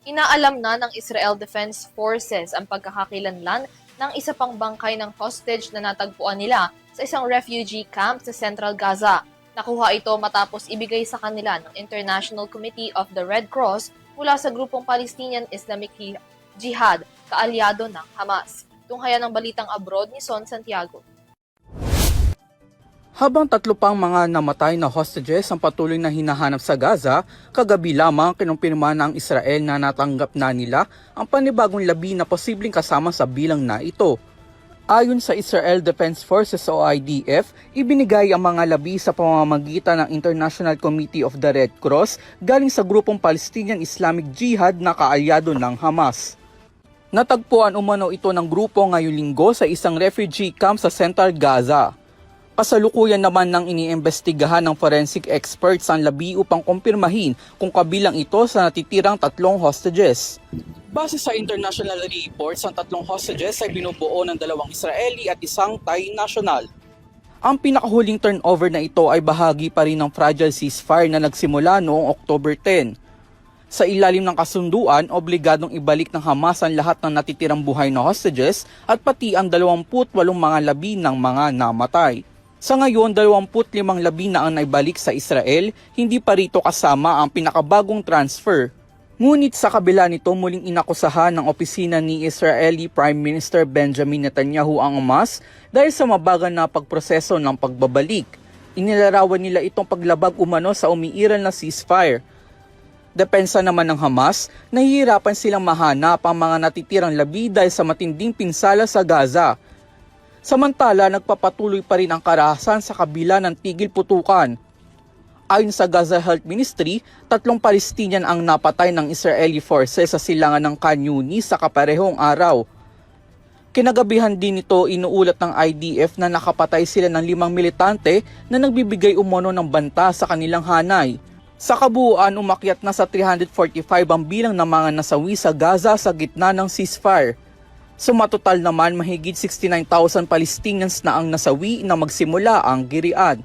Inaalam na ng Israel Defense Forces ang pagkakakilanlan ng isa pang bangkay ng hostage na natagpuan nila sa isang refugee camp sa Central Gaza. Nakuha ito matapos ibigay sa kanila ng International Committee of the Red Cross mula sa grupong Palestinian Islamic Jihad, kaalyado ng Hamas. Tunghayan ng balitang abroad ni Son Santiago. Habang 3 pang mga namatay na hostages ang patuloy na hinahanap sa Gaza, kagabi lamang kinumpirma ng Israel na natanggap na nila ang panibagong labi na posibleng kasama sa bilang na ito. Ayon sa Israel Defense Forces o IDF, ibinigay ang mga labi sa pamamagitan ng International Committee of the Red Cross galing sa grupong Palestinian Islamic Jihad na kaalyado ng Hamas. Natagpuan umano ito ng grupo ngayong linggo sa isang refugee camp sa Central Gaza. Kasalukuyan naman ng iniimbestigahan ng forensic experts ang labi upang kumpirmahin kung kabilang ito sa natitirang 3 hostages. Base sa international reports, ang 3 hostages ay binubuo ng 2 Israeli at 1 Thai national. Ang pinakahuling turnover na ito ay bahagi pa rin ng fragile ceasefire na nagsimula noong October 10. Sa ilalim ng kasunduan, obligadong ibalik ng Hamas ang lahat ng natitirang buhay na hostages at pati ang 28 mga labi ng mga namatay. Sa ngayon, 25 labi na ang naibalik sa Israel, hindi pa rito kasama ang pinakabagong transfer. Ngunit sa kabila nito, muling inakusahan ng opisina ni Israeli Prime Minister Benjamin Netanyahu ang Hamas dahil sa mabagal na pagproseso ng pagbabalik. Inilarawan nila itong paglabag umano sa umiiral na ceasefire. Depensa naman ng Hamas, nahihirapan silang mahanap ang mga natitirang labi dahil sa matinding pinsala sa Gaza. Samantala, nagpapatuloy pa rin ang karahasan sa kabila ng tigil putukan. Ayon sa Gaza Health Ministry, 3 Palestinian ang napatay ng Israeli forces sa silangan ng Khan Yunis sa kaparehong araw. Kinagabihan din ito inuulat ng IDF na nakapatay sila ng 5 militante na nagbibigay umano ng banta sa kanilang hanay. Sa kabuuan, umakyat na sa 345 ang bilang ng mga nasawi sa Gaza sa gitna ng ceasefire. Sumatotal naman, mahigit 69,000 Palestinians na ang nasawi na magsimula ang girian.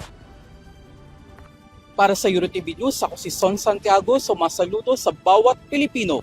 Para sa EuroTV News, ako si Son Santiago, sumasaludo sa bawat Pilipino.